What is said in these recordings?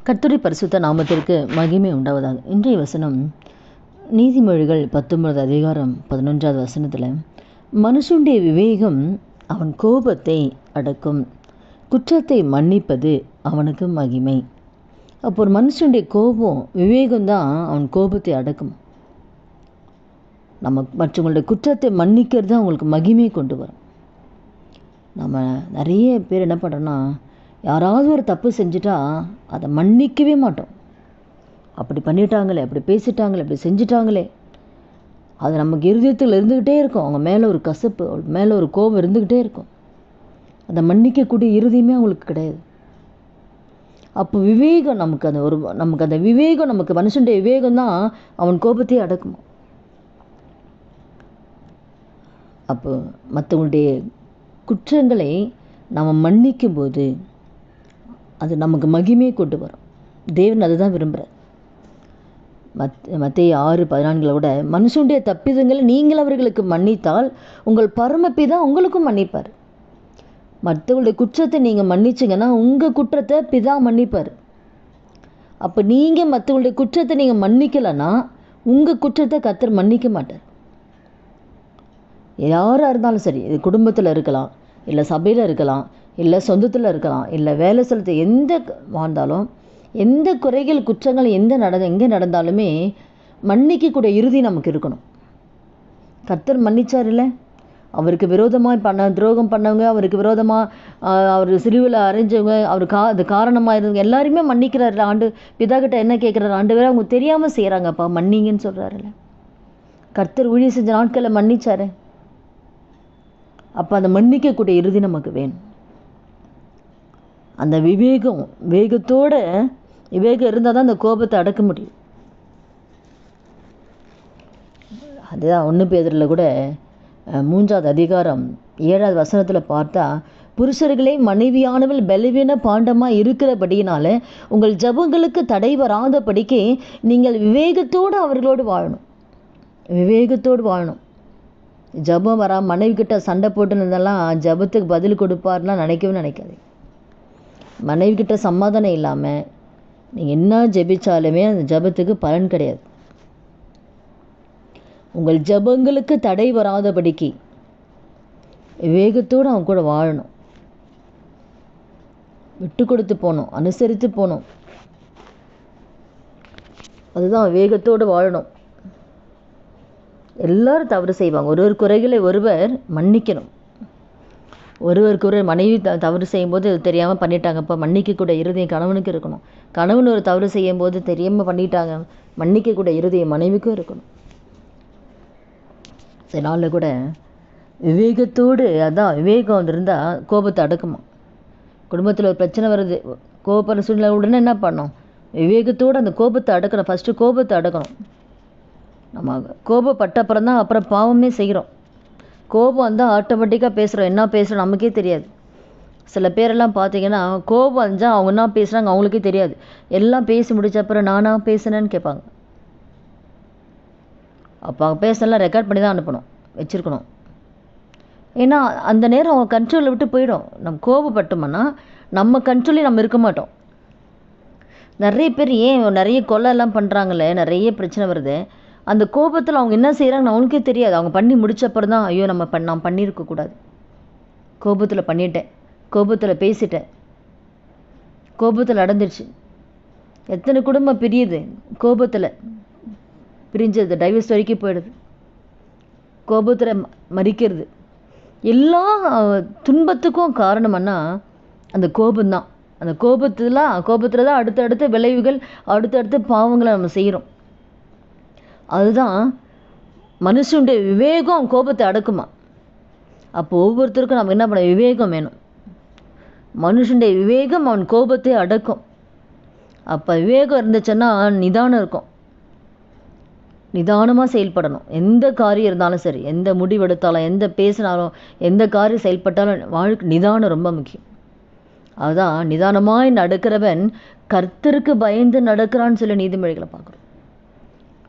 கர்த்தருடைய பரிசுத்த நாமத்திற்கு மகிமை உண்டாவதாக. இன்றைய வசனம் நீதிமொழிகள் 19 அதிகாரம் 11வது வசனத்தில், மனுஷனுடைய விவேகம் அவன் கோபத்தை அடக்கும், குற்றத்தை மன்னிப்பது அவனுக்கு மகிமை. அப்போ ஒரு மனுஷனுடைய கோபம், விவேகம்தான் அவன் கோபத்தை அடக்கும். நம்ம மற்றவங்களுடைய குற்றத்தை மன்னிக்கிறது தான் அவங்களுக்கு மகிமையை கொண்டு வரும். நம்ம நிறைய பேர் என்ன பண்ணுறோன்னா, யாராவது ஒரு தப்பு செஞ்சுட்டா அதை மன்னிக்கவே மாட்டோம். அப்படி பண்ணிட்டாங்களே, அப்படி பேசிட்டாங்களே, அப்படி செஞ்சிட்டாங்களே, அது நமக்கு இருதயத்தில் இருந்துக்கிட்டே இருக்கும். அவங்க மேலே ஒரு கசப்பு, மேலே ஒரு கோபம் இருந்துக்கிட்டே இருக்கும். அதை மன்னிக்கக்கூடிய இருதயமே அவங்களுக்கு கிடையாது. அப்போ விவேகம் நமக்கு அந்த விவேகம், நமக்கு மனுஷனுடைய விவேகம் தான் அவன் கோபத்தையே அடக்கும். அப்போ மற்றவங்களுடைய குற்றங்களை நம்ம மன்னிக்கும் போது அது நமக்கு மகிமையை கொண்டு வரும். தேவன் அதை தான் விரும்புகிறார். மத்தேயு 6:14 கூட, மனுஷனுடைய தப்பிதங்களை நீங்கள் அவர்களுக்கு மன்னித்தால் உங்கள் பரமபிதா உங்களுக்கும் மன்னிப்பார். மற்றவங்களுடைய குற்றத்தை நீங்கள் மன்னிச்சிங்கன்னா உங்கள் குற்றத்தை பிதா மன்னிப்பார். அப்போ நீங்கள் மற்றவங்களுடைய குற்றத்தை நீங்கள் மன்னிக்கலைன்னா உங்கள் குற்றத்தை கர்த்தர் மன்னிக்க மாட்டார். யாராக இருந்தாலும் சரி, இது குடும்பத்தில் இருக்கலாம், இல்லை சபையில் இருக்கலாம், இல்லை சொந்தத்தில் இருக்கலாம், இல்லை வேலை ஸ்தலத்தில் எந்த வாழ்ந்தாலும், எந்த குறைகள் குற்றங்கள் எங்கே நடந்தாலுமே மன்னிக்கக்கூடிய இறுதி நமக்கு இருக்கணும். கர்த்தர் மன்னிச்சார் இல்லை, அவருக்கு விரோதமாக துரோகம் பண்ணவங்க, அவருக்கு விரோதமாக அவர் சிலுவையில் அரைஞ்சவங்க, அது காரணமாக இருந்தவங்க எல்லாருமே மன்னிக்கிறாரு. பிதா கிட்ட என்ன கேட்குறாரு, ஆண்டவரே அவங்க தெரியாமல் செய்கிறாங்கப்பா, மன்னிங்கன்னு சொல்கிறாருல்ல. கர்த்தர் ஊழியம் செஞ்ச நாட்களை மன்னிச்சாரு. அப்போ அந்த மன்னிக்கக்கூடிய இறுதி நமக்கு வேணும். அந்த விவேகம் இருந்தால் தான் அந்த கோபத்தை அடக்க முடியும். அதுதான் 1 பேதுருவில் கூட 3வது அதிகாரம் 7வது வசனத்தில் பார்த்தா, புருஷர்களே மனைவியானவள் பலவீன பாண்டமாக இருக்கிறபடியினால உங்கள் ஜபங்களுக்கு தடை வராதபடிக்கு நீங்கள் விவேகத்தோடு அவர்களோடு வாழணும். ஜபம் வரா மனைவி கிட்ட சண்டை போட்டுனதெல்லாம் ஜபத்துக்கு பதில் கொடுப்பார்லாம் நினைக்காது. மனைவி கிட்ட சமாதானம் இல்லாமல் நீங்கள் என்ன ஜெபிச்சாலுமே அந்த ஜபத்துக்கு பலன் கிடையாது. உங்கள் ஜபங்களுக்கு தடை வராதபடிக்கு விவேகத்தோடு அவங்க கூட வாழணும், விட்டு கொடுத்து போகணும், அனுசரித்து போகணும். அதுதான் விவேகத்தோடு வாழணும். எல்லாரும் தவறு செய்வாங்க. ஒருவர் குறைகளை ஒருவர் மன்னிக்கணும். ஒருவருக்கு மனைவி தவறு செய்யும்போது அது தெரியாமல் பண்ணிட்டாங்கப்பா, மன்னிக்கக்கூடிய இருதயம் கணவனுக்கு இருக்கணும். கணவன் ஒரு தவறு செய்யும் போது தெரியாமல் பண்ணிட்டாங்க, மன்னிக்கக்கூடிய இருதயம் மனைவிக்கும் இருக்கணும். சில நாளில் கூட விவேகத்தோடு, அதான் விவேகம் இருந்தால் கோபத்தை அடக்குமா. குடும்பத்தில் ஒரு பிரச்சனை வருது, கோபப்படுற சூழ்நிலை உடனே என்ன பண்ணோம், விவேகத்தோடு அந்த கோபத்தை அடக்கணும். ஃபஸ்ட்டு கோபத்தை அடக்கணும். நம்ம கோபப்பட்ட அப்புறம் பாவமே செய்கிறோம். கோபம் வந்தால் ஆட்டோமேட்டிக்காக பேசுகிறோம், என்ன பேசுகிறோம் நமக்கே தெரியாது. சில பேரெல்லாம் பார்த்தீங்கன்னா கோபம் வந்தால் அவங்க என்ன பேசுகிறாங்க அவங்களுக்கே தெரியாது. எல்லாம் பேசி முடிச்ச அப்புறம் நானா பேசுனேன்னு கேட்பாங்க. அப்போ அவங்க பேசலாம் ரெக்கார்ட் பண்ணி தான் அனுப்பணும், வச்சுருக்கணும். ஏன்னா அந்த நேரம் அவங்க கண்ட்ரோலை விட்டு போயிடும். நம்ம கோபப்பட்டோம்னா நம்ம கண்ட்ரோலே நம்ம இருக்க மாட்டோம். நிறைய பேர் நிறைய கொலைலாம் பண்ணுறாங்களே, நிறைய பிரச்சனை வருது. அந்த கோபத்தில் அவங்க என்ன செய்கிறாங்கன்னு அவங்களுக்கே தெரியாது. அவங்க பண்ணி முடிச்சப்பறம் தான், ஐயோ நான் பண்ணியிருக்கக்கூடாது, கோபத்தில் பண்ணிட்டேன், கோபத்தில் பேசிட்டேன், கோபத்தில் நடந்துருச்சு. எத்தனை குடும்பம் பிரியுது, கோபத்தில் பிரிஞ்சது, டைவர்ஸ் வரைக்கும் போயிடுது, கோபத்தில் மறிக்கிறது. எல்லா துன்பத்துக்கும் காரணம்னா அந்த கோபம்தான். அந்த கோபத்தில் தான் அடுத்தடுத்த விளைவுகள், அடுத்தடுத்த பாவங்களை நம்ம செய்கிறோம். அதுதான் மனுஷனுடைய விவேகம் கோபத்தை அடக்குமா. அப்போ ஒவ்வொருத்தருக்கும் நம்ம என்ன பண்ண, விவேகம் வேணும். மனுஷனுடைய விவேகம் அவன் கோபத்தை அடக்கும். அப்போ விவேகம் இருந்துச்சுன்னா நிதானம் இருக்கும், நிதானமாக செயல்படணும். எந்த காரியம் இருந்தாலும் சரி, எந்த முடிவெடுத்தாலும், எந்த பேசினாலும், எந்த காரியம் செயல்பட்டாலும் வாழ்க்கை நிதானம் ரொம்ப முக்கியம். அதுதான் நிதானமாய் நடக்கிறவன் கர்த்தருக்கு பயந்து நடக்கிறான்னு சொல்லி நீதிமொழிகளை பார்க்குறோம்.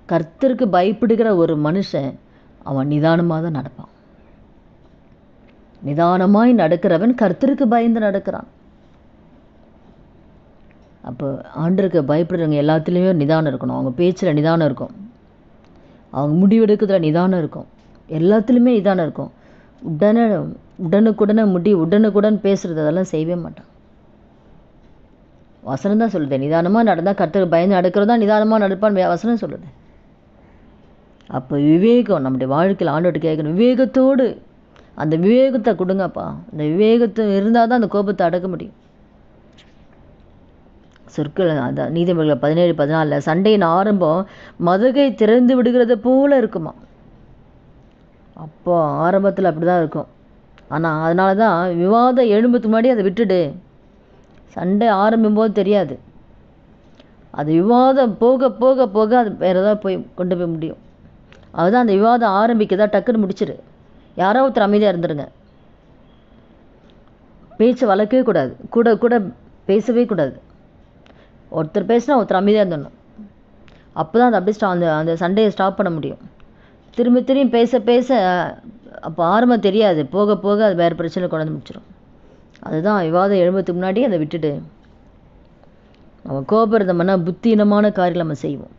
கர்த்தருக்கு பயப்படுகிற ஒரு மனுஷன் அவன் நிதானமாக தான் நடப்பான். நிதானமாய் நடக்கிறவன் கர்த்தருக்கு பயந்து நடக்கிறான். அப்போ ஆண்டருக்கு பயப்படுறவங்க எல்லாத்துலேயுமே நிதானம் இருக்கணும். அவங்க பேச்சில் நிதானம் இருக்கும், அவங்க முடிவெடுக்கிறதுல நிதானம் இருக்கும், எல்லாத்துலேயுமே நிதானம் இருக்கும். உடனுக்குடனே உடனுக்குடன் பேசுகிறது அதெல்லாம் செய்யவே மாட்டான். வசனம் தான் சொல்லுது, நிதானமாக நடந்தால் கர்த்தருக்கு பயந்து நடக்கிறது தான் நிதானமாக நடப்பான்னு வசனம் சொல்லுது. அப்போ விவேகம் நம்முடைய வாழ்க்கையில் ஆண்டோட்டு கேட்கணும், விவேகத்தோடு. அந்த விவேகத்தை கொடுங்கப்பா. அந்த விவேகத்தை இருந்தால் தான் அந்த கோபத்தை அடக்க முடியும். சொற்கள் அதான் நீதிமொழிகள் 17:14 சண்டையின் ஆரம்பம் மதுகை திறந்து விடுகிறது போல இருக்குமா. அப்போ ஆரம்பத்தில் அப்படி தான் இருக்கும். ஆனால் அதனால தான் விவாதம் எழும்புறதுக்கு முன்னாடி அதை விட்டுடு. சண்டை ஆரம்பிக்கும் போது தெரியாது, அது விவாதம் போக போக போக அது வேறு ஏதாவது போய் கொண்டு போய் முடியும். அதுதான் அந்த விவாதம் ஆரம்பிக்கதா டக்குன்னு முடிச்சிடு. யாரோ ஒருத்தர் அமைதியாக இருந்துருங்க. பேச்சு வளர்க்கவே கூடாது, கூட கூட பேசவே கூடாது. ஒருத்தர் பேசினா ஒருத்தர் அமைதியாக இருந்துடணும். அப்போ தான் அது அப்படியே அந்த சண்டையை ஸ்டாப் பண்ண முடியும். திரும்பி பேச பேச அப்போ ஆரம்பம் தெரியாது, போக போக அது வேறு பிரச்சனை கொண்டு வந்து முடிச்சிடும். அதுதான் விவாதம் எழும்புறதுக்கு முன்னாடி அதை விட்டுடு. நம்ம கோபுரதம்னா புத்தீனமான காரியம் நம்ம செய்வோம்.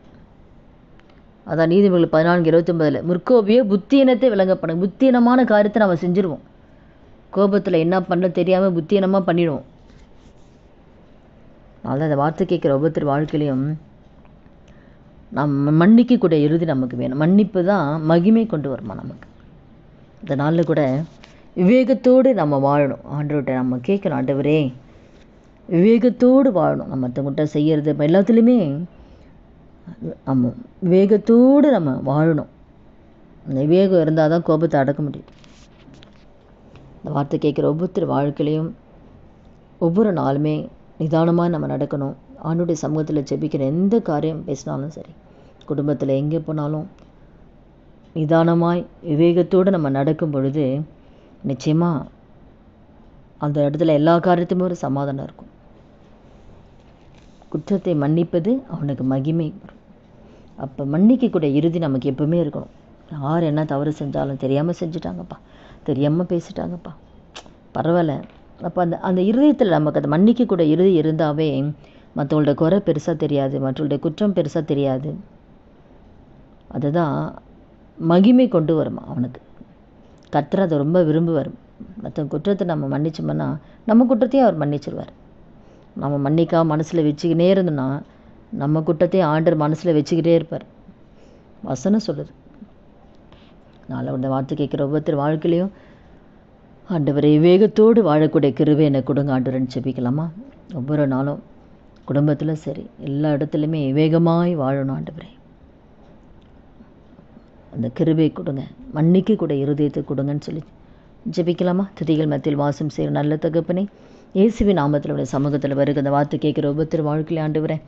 அதான் நீதிமொழிகள் 14:29 முற்கோபியோ புத்தீனத்தை விளங்கப்படும். புத்தீனமான காரியத்தை நம்ம செஞ்சுருவோம். கோபத்தில் என்ன பண்ண தெரியாமல் புத்தீனமாக பண்ணிடுவோம். அதனால் அந்த வார்த்தை கேட்குற ஒவ்வொருத்தர் வாழ்க்கையிலையும் நம்ம மன்னிக்கக்கூடிய இறுதி நமக்கு வேணும். மன்னிப்பு தான் மகிமை கொண்டு வருமா நமக்கு. இந்த நாளில் கூட விவேகத்தோடு நம்ம வாழணும். ஆண்டவர்கிட்ட நம்ம கேட்கணும், ஆண்டவரே விவேகத்தோடு வாழணும். நம்ம மற்றவங்கள்ட்ட செய்கிறது எல்லாத்துலேயுமே நம்ம விவேகத்தோடு நம்ம வாழணும். அந்த விவேகம் இருந்தால் தான் கோபத்தை அடக்க முடியும். இந்த வார்த்தை கேட்குற ஒவ்வொருத்தர் வாழ்க்கையிலையும் ஒவ்வொரு நாளுமே நிதானமாக நம்ம நடக்கணும். ஆண்டவருடைய சமூகத்தில் ஜெபிக்கிற எந்த காரியம் பேசினாலும் சரி, குடும்பத்தில் எங்கே போனாலும் நிதானமாய் விவேகத்தோடு நம்ம நடக்கும் பொழுது நிச்சயமாக அந்த இடத்துல எல்லா காரியத்துமே ஒரு சமாதானம் இருக்கும். குற்றத்தை மன்னிப்பது அவனுக்கு மகிமை வரும். அப்போ மன்னிக்கக்கூடிய இறுதி நமக்கு எப்பவுமே இருக்கணும். யார் என்ன தவறு செஞ்சாலும் தெரியாமல் செஞ்சுட்டாங்கப்பா, தெரியாமல் பேசிட்டாங்கப்பா, பரவாயில்ல. அப்போ அந்த இருதயத்தில் நமக்கு அதை மன்னிக்கக்கூடிய இறுதி இருந்தாவே மற்றவங்களோட குறை பெருசாக தெரியாது, மற்றவங்களுடைய குற்றம் பெருசாக தெரியாது. அதுதான் மகிமை கொண்டு வருமா அவனுக்கு. கர்த்தர் அதை ரொம்ப விரும்புவார். மற்ற குற்றத்தை நம்ம மன்னிச்சோம்னா நம்ம குற்றத்தையும் அவர் மன்னிச்சிருவார். நம்ம மன்னிக்காம மனசில் வச்சுக்கிட்டே இருந்தோம்னா நம்ம குற்றத்தையும் ஆண்டவர் மனசில் வச்சுக்கிட்டே இருப்பார். வசனம் சொல்லுது. நாளை இந்த வார்த்தை கேட்குற ஒவ்வொருத்தர் வாழ்க்கையிலையும் ஆண்டவரை விவேகத்தோடு வாழக்கூடிய கிருபை எனக்கு கொடுங்க ஆண்டவரன்னு ஜெபிக்கலாமா? ஒவ்வொரு நாளும் குடும்பத்திலும் சரி, எல்லா இடத்துலையுமே விவேகமாய் வாழணும் ஆண்டவரே. அந்த கிருபை கொடுங்க, மன்னிக்க கூட இருதயத்தை கொடுங்கன்னு சொல்லி ஜெபிக்கலாமா? துதிகள் மத்தியில் வாசம் செய்கிற நல்ல தகப்பனே, இயேசுவின் நாமத்தில் உடைய சமூகத்தில் வருகிற அந்த வார்த்தை கேட்குற ஒவ்வொருத்தர் வாழ்க்கையில் ஆண்டவரே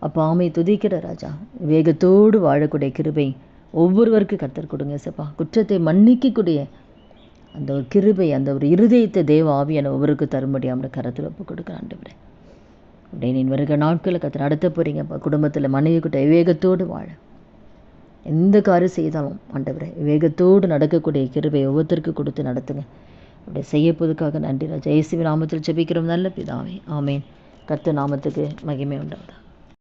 அப்போ ஆமை துதிக்கிற ராஜா, விவேகத்தோடு வாழக்கூடிய கிருபை ஒவ்வொருவருக்கு கர்த்தர் கொடுங்க சப்பா. குற்றத்தை மன்னிக்கக்கூடிய அந்த ஒரு கிருபை, அந்த ஒரு இருதயத்தை தேவ ஆவியான ஒவ்வொருக்கு தரும்படி அவனுடைய கரத்தில் ஒப்பு கொடுக்குற ஆண்டவரே. அப்படியே நீ வருகிற நாட்களில் கர்த்தர் நடத்த போகிறீங்கப்பா. குடும்பத்தில் மனைவி கிட்ட விவேகத்தோடு வாழ எந்த காரியம் செய்தாலும் ஆண்டவரே விவேகத்தோடு நடக்கக்கூடிய கிருபை ஒவ்வொருத்தருக்கு கொடுத்து நடத்துங்க. அப்படியே செய்யப்போதுக்காக நன்றி ராஜா. இயேசுவின் நாமத்தில் ஜெபிக்கிறோம் நல்ல பிதாவே, ஆமேன். கர்த்தர் நாமத்துக்கு மகிமை உண்டாவதா.